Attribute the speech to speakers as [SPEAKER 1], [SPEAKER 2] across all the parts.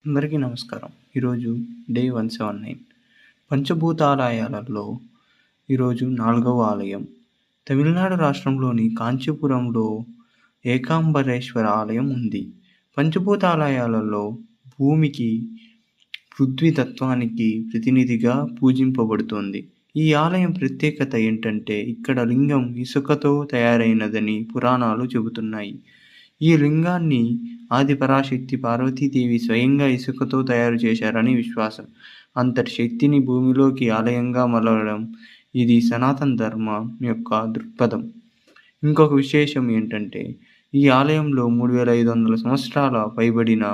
[SPEAKER 1] అందరికీ నమస్కారం. ఈరోజు డే 179 పంచభూతాలయాలలో ఈరోజు 4వ ఆలయం. తమిళనాడు రాష్ట్రంలోని కాంచీపురంలో ఏకాంబరేశ్వర ఆలయం ఉంది. పంచభూతాలయాలలో భూమికి, పృథ్వీ తత్వానికి ప్రతినిధిగా పూజింపబడుతోంది. ఈ ఆలయం ప్రత్యేకత ఏంటంటే ఇక్కడ లింగం ఇసుకతో తయారైనదని పురాణాలు చెబుతున్నాయి. ఈ లింగాన్ని ఆదిపరాశక్తి పార్వతీదేవి స్వయంగా ఇసుకతో తయారు చేశారని విశ్వాసం. అంతటి శక్తిని భూమిలోకి ఆలయంగా మలవడం ఇది సనాతన ధర్మం యొక్క దృక్పథం. ఇంకొక విశేషం ఏంటంటే ఈ ఆలయంలో 3500 సంవత్సరాల పైబడిన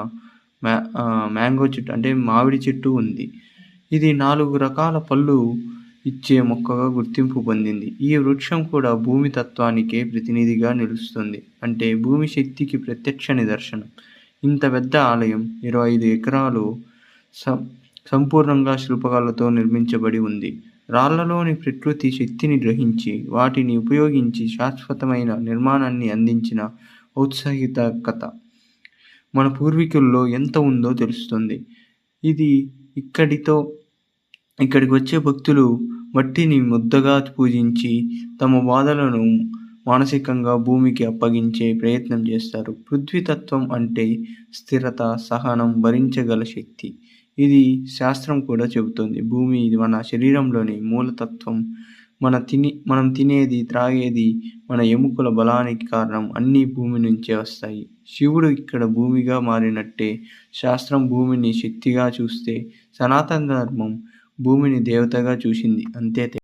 [SPEAKER 1] మ్యాంగో చెట్టు అంటే మామిడి చెట్టు ఉంది. ఇది 4 రకాల పళ్ళు ఇచ్చే మొక్కగా గుర్తింపు పొందింది. ఈ వృక్షం కూడా భూమి తత్వానికే ప్రతినిధిగా నిలుస్తుంది. అంటే భూమి శక్తికి ప్రత్యక్ష నిదర్శనం. ఇంత పెద్ద ఆలయం 25 ఎకరాలు సంపూర్ణంగా శిల్పకళతో నిర్మించబడి ఉంది. రాళ్లలోని ప్రకృతి శక్తిని గ్రహించి వాటిని ఉపయోగించి శాశ్వతమైన నిర్మాణాన్ని అందించిన ఔత్సాహికత మన పూర్వీకుల్లో ఎంత ఉందో తెలుస్తుంది. ఇది ఇక్కడికి వచ్చే భక్తులు మట్టిని ముద్దగా పూజించి తమ బాధలను మానసికంగా భూమికి అప్పగించే ప్రయత్నం చేస్తారు. పృథ్వీతత్వం అంటే స్థిరత, సహనం, భరించగల శక్తి. ఇది శాస్త్రం కూడా చెబుతోంది. భూమి మన శరీరంలోని మూలతత్వం. మనం తినేది, త్రాగేది, మన ఎముకల బలానికి కారణం అన్నీ భూమి నుంచే వస్తాయి. శివుడు ఇక్కడ భూమిగా మారినట్టే శాస్త్రం భూమిని శక్తిగా చూస్తే సనాతన ధర్మం భూమిని దేవతగా చూసింది. అంతే.